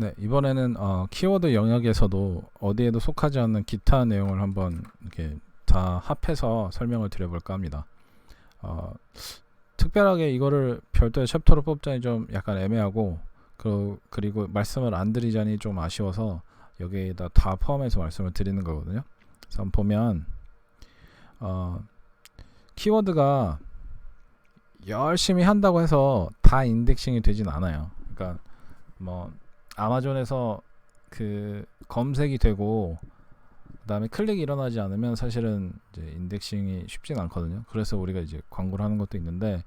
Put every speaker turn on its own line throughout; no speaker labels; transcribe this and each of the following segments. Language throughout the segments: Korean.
네, 이번에는 키워드 영역에서도 어디에도 속하지 않는 기타 내용을 한번 이렇게 다 합해서 설명을 드려볼까 합니다. 어, 특별하게 이거를 별도의 챕터로 뽑자니 좀 약간 애매하고 그리고 말씀을 안 드리자니 좀 아쉬워서 여기에다 다 포함해서 말씀을 드리는 거거든요. 그래서 한번 보면 키워드가 열심히 한다고 해서 다 인덱싱이 되진 않아요. 그러니까 뭐 아마존에서 그 검색이 되고 그다음에 클릭이 일어나지 않으면 사실은 이제 인덱싱이 쉽진 않거든요. 그래서 우리가 이제 광고를 하는 것도 있는데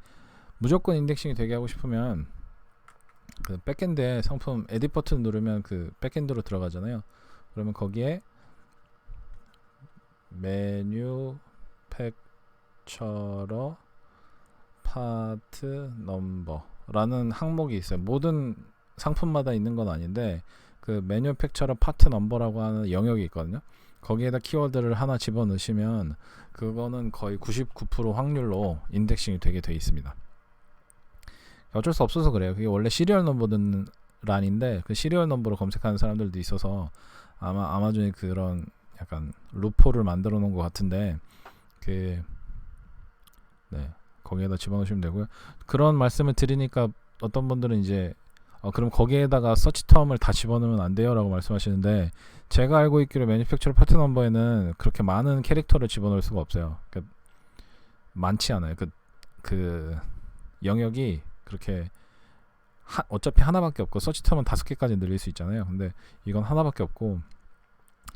무조건 인덱싱이 되게 하고 싶으면 그 백엔드에 상품 에딧 버튼 누르면 그 백엔드로 들어가잖아요. 그러면 거기에 메뉴 팩처러 파트 넘버라는 항목이 있어요. 모든 상품마다 있는 건 아닌데 그 매뉴팩처러 파트 넘버라고 하는 영역이 있거든요. 거기에다 키워드를 하나 집어넣으시면 그거는 거의 99% 확률로 인덱싱이 되게 돼 있습니다. 어쩔 수 없어서 그래요. 그게 원래 시리얼 넘버는 란인데 그 시리얼 넘버로 검색하는 사람들도 있어서 아마 아마존이 그런 약간 루포를 만들어 놓은 것 같은데 거기에다 집어넣으시면 되고요. 그런 말씀을 드리니까 어떤 분들은 이제 그럼 거기에다가 서치 텀을 다 집어넣으면 안 돼요 라고 말씀하시는데, 제가 알고 있기로 매니팩처러 파트 넘버에는 그렇게 많은 캐릭터를 집어넣을 수가 없어요. 그러니까 많지 않아요. 그 영역이 그렇게 어차피 하나밖에 없고 서치 텀은 5개까지 늘릴 수 있잖아요. 근데 이건 하나밖에 없고,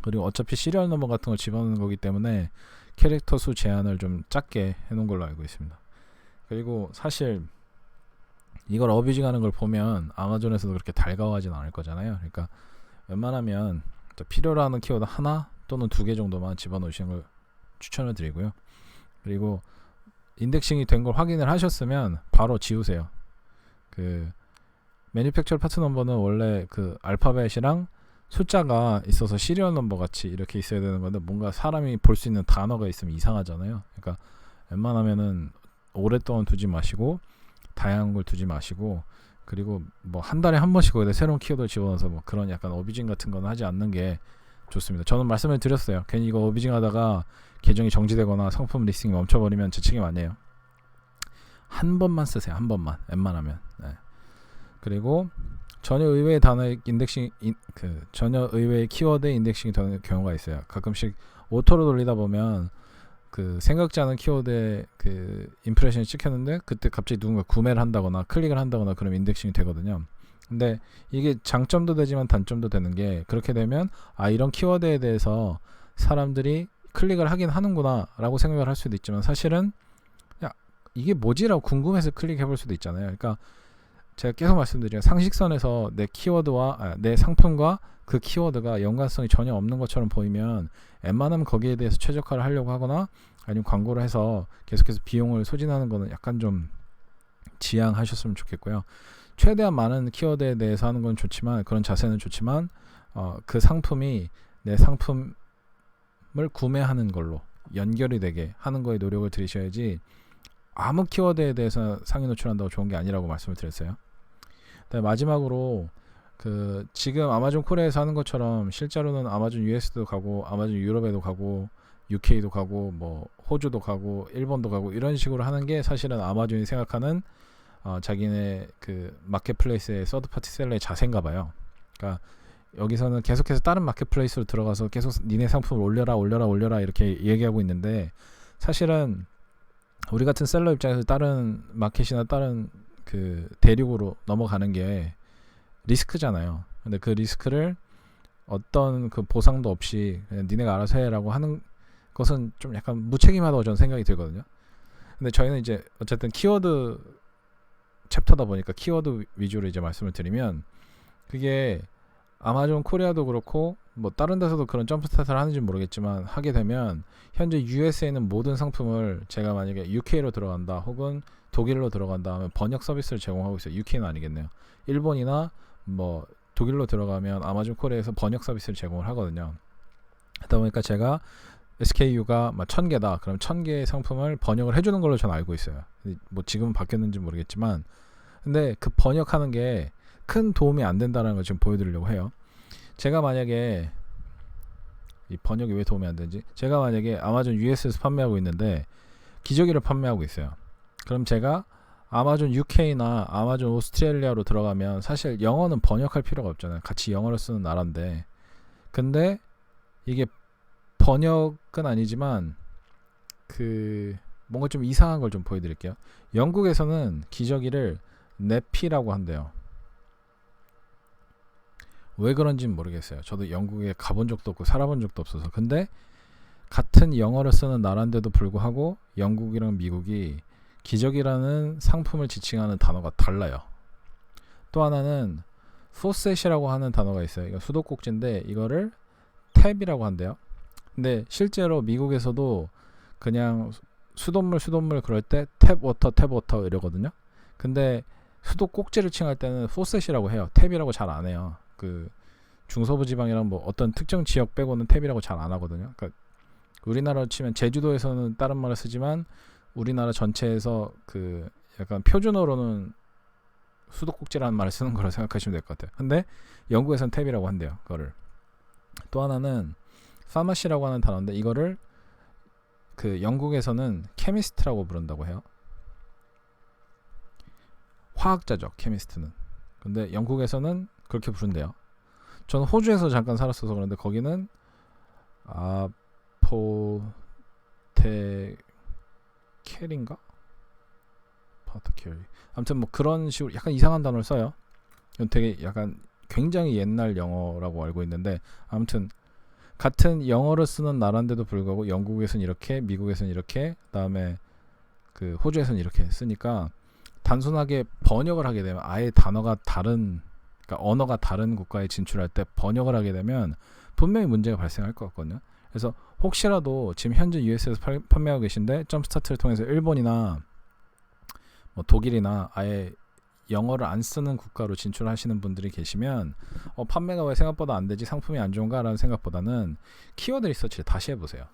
그리고 어차피 시리얼 넘버 같은 걸 집어넣는 거기 때문에 캐릭터 수 제한을 좀 작게 해놓은 걸로 알고 있습니다. 그리고 사실 이걸 어뷰징하는 걸 보면 아마존에서도 그렇게 달가워하진 않을 거잖아요. 그러니까 웬만하면 필요로 하는 키워드 하나 또는 2개 정도만 집어넣으시는 걸 추천을 드리고요. 그리고 인덱싱이 된 걸 확인을 하셨으면 바로 지우세요. 그 매니팩처러 파트 넘버는 원래 그 알파벳이랑 숫자가 있어서 시리얼 넘버 같이 이렇게 있어야 되는 건데, 뭔가 사람이 볼 수 있는 단어가 있으면 이상하잖아요. 그러니까 웬만하면은 오랫동안 두지 마시고 다양한 걸 두지 마시고, 그리고 뭐 한 달에 한 번씩 거기다 새로운 키워드를 집어넣어서 뭐 그런 약간 어뷰징 같은 건 하지 않는 게 좋습니다. 저는 말씀을 드렸어요. 괜히 이거 어뷰징 하다가 계정이 정지되거나 상품 리스팅이 멈춰버리면 제 책임 아니에요. 한 번만 쓰세요. 한 번만. 웬만하면. 네. 그리고 전혀 의외의 단어의 인덱싱, 전혀 의외의 키워드 인덱싱이 되는 경우가 있어요. 가끔씩 오토로 돌리다 보면 그 생각지 않은 키워드에 그 임프레션이 찍혔는데 그때 갑자기 누군가 구매를 한다거나 클릭을 한다거나 그럼 인덱싱이 되거든요. 근데 이게 장점도 되지만 단점도 되는 게, 그렇게 되면 이런 키워드에 대해서 사람들이 클릭을 하긴 하는구나 라고 생각을 할 수도 있지만, 사실은 야 이게 뭐지라고 궁금해서 클릭해 볼 수도 있잖아요. 그러니까 제가 계속 말씀드리면 상식선에서 내 키워드와 내 상품과 그 키워드가 연관성이 전혀 없는 것처럼 보이면 웬만하면 거기에 대해서 최적화를 하려고 하거나 아니면 광고를 해서 계속해서 비용을 소진하는 거는 약간 좀 지양하셨으면 좋겠고요. 최대한 많은 키워드에 대해서 하는 건 좋지만, 그런 자세는 좋지만 그 상품이 내 상품을 구매하는 걸로 연결이 되게 하는 거에 노력을 들이셔야지, 아무 키워드에 대해서 상위 노출한다고 좋은 게 아니라고 말씀을 드렸어요. 마지막으로 지금 아마존 코리아에서 하는 것처럼 실제로는 아마존 US도 가고 아마존 유럽에도 가고 UK도 가고 뭐 호주도 가고 일본도 가고 이런 식으로 하는 게 사실은 아마존이 생각하는 자기네 그 마켓플레이스의 서드파티 셀러의 자세인가 봐요. 그러니까 여기서는 계속해서 다른 마켓플레이스로 들어가서 계속 니네 상품을 올려라 이렇게 얘기하고 있는데, 사실은 우리 같은 셀러 입장에서 다른 마켓이나 다른 그 대륙으로 넘어가는 게 리스크잖아요. 근데 그 리스크를 어떤 그 보상도 없이 그냥 니네가 알아서 해라고 하는 것은 좀 약간 무책임하다고 저는 생각이 들거든요. 근데 저희는 이제 어쨌든 키워드 챕터다 보니까 키워드 위주로 이제 말씀을 드리면, 그게 아마존 코리아도 그렇고 뭐 다른 데서도 그런 점프 스타트를 하는지 모르겠지만 하게 되면 현재 US에 있는 모든 상품을 제가 만약에 UK로 들어간다 혹은 독일로 들어간다 하면 번역 서비스를 제공하고 있어요. UK는 아니겠네요. 일본이나 뭐 독일로 들어가면 아마존 코리아에서 번역 서비스를 제공을 하거든요. 그러다 보니까 제가 SKU가 1000개다. 그럼 1000개의 상품을 번역을 해주는 걸로 저는 알고 있어요. 뭐 지금은 바뀌었는지 모르겠지만, 근데 그 번역하는 게 큰 도움이 안 된다는 걸 지금 보여드리려고 해요. 제가 만약에 이 번역이 왜 도움이 안 되는지, 제가 만약에 아마존 US에서 판매하고 있는데 기저귀를 판매하고 있어요. 그럼 제가 아마존 UK나 아마존 오스트레일리아로 들어가면 사실 영어는 번역할 필요가 없잖아요. 같이 영어를 쓰는 나라인데, 근데 이게 번역은 아니지만 그 뭔가 좀 이상한 걸 좀 보여드릴게요. 영국에서는 기저귀를 네피라고 한대요. 왜 그런지는 모르겠어요. 저도 영국에 가본 적도 없고 살아본 적도 없어서. 근데 같은 영어를 쓰는 나라인데도 불구하고 영국이랑 미국이 기저귀라는 상품을 지칭하는 단어가 달라요. 또 하나는 포셋이라고 하는 단어가 있어요. 이거 수도꼭지인데 이거를 탭이라고 한대요. 근데 실제로 미국에서도 그냥 수돗물 그럴 때 탭 워터 이러거든요. 근데 수도꼭지를 칭할 때는 포셋이라고 해요. 탭이라고 잘 안 해요. 그 중서부 지방이랑 뭐 어떤 특정 지역 빼고는 탭이라고 잘 안 하거든요. 그러니까 우리나라로 치면 제주도에서는 다른 말을 쓰지만 우리나라 전체에서 그 약간 표준어로는 수도꼭지라는 말을 쓰는 거라 생각하시면 될 것 같아요. 근데 영국에서는 탭이라고 한대요. 그거를. 또 하나는 파마시라고 하는 단어인데 이거를 그 영국에서는 케미스트라고 부른다고 해요. 화학자죠, 케미스트는. 근데 영국에서는 그렇게 부른대요. 저는 호주에서 잠깐 살았어서 그런데 거기는 아포테켈인가? 파트켈. 아무튼 뭐 그런 식으로 약간 이상한 단어를 써요. 이건 되게 약간 굉장히 옛날 영어라고 알고 있는데, 아무튼 같은 영어를 쓰는 나라인데도 불구하고 영국에서는 이렇게, 미국에서는 이렇게, 그다음에 그 호주에서는 이렇게 쓰니까 단순하게 번역을 하게 되면 아예 단어가 다른, 그러니까 언어가 다른 국가에 진출할 때 번역을 하게 되면 분명히 문제가 발생할 것 같거든요. 그래서 혹시라도 지금 현재 US에서 판매하고 계신데 점스타트를 통해서 일본이나 뭐 독일이나 아예 영어를 안 쓰는 국가로 진출하시는 분들이 계시면 판매가 왜 생각보다 안 되지, 상품이 안 좋은가 라는 생각보다는 키워드 리서치를 다시 해보세요.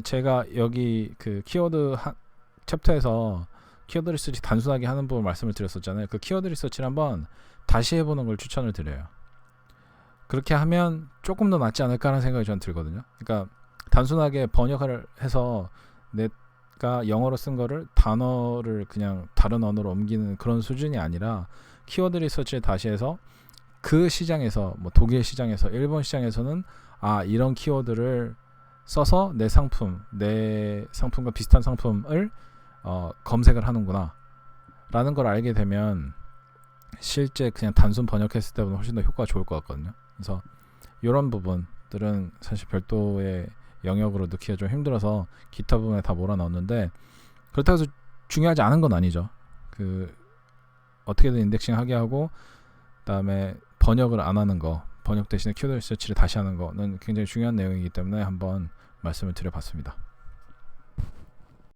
제가 여기 그 키워드 챕터에서 키워드 리서치 단순하게 하는 부분 말씀을 드렸었잖아요. 그 키워드 리서치를 한번 다시 해보는 걸 추천을 드려요. 그렇게 하면 조금 더 낫지 않을까라는 생각이 저는 들거든요. 그러니까 단순하게 번역을 해서 내가 영어로 쓴 거를 단어를 그냥 다른 언어로 옮기는 그런 수준이 아니라 키워드 리서치를 다시 해서 그 시장에서 뭐 독일 시장에서 일본 시장에서는 이런 키워드를 써서 내 상품과 비슷한 상품을 검색을 하는구나 라는 걸 알게 되면 실제 그냥 단순 번역했을 때보다 훨씬 더 효과가 좋을 것 같거든요. 그래서 이런 부분들은 사실 별도의 영역으로 넣기가 좀 힘들어서 기타 부분에 다 몰아넣었는데, 그렇다고 해서 중요하지 않은 건 아니죠. 그 어떻게든 인덱싱 하게 하고 그다음에 번역을 안 하는 거, 번역 대신에 키워드 리서치를 다시 하는 거는 굉장히 중요한 내용이기 때문에 한번 말씀을 드려봤습니다.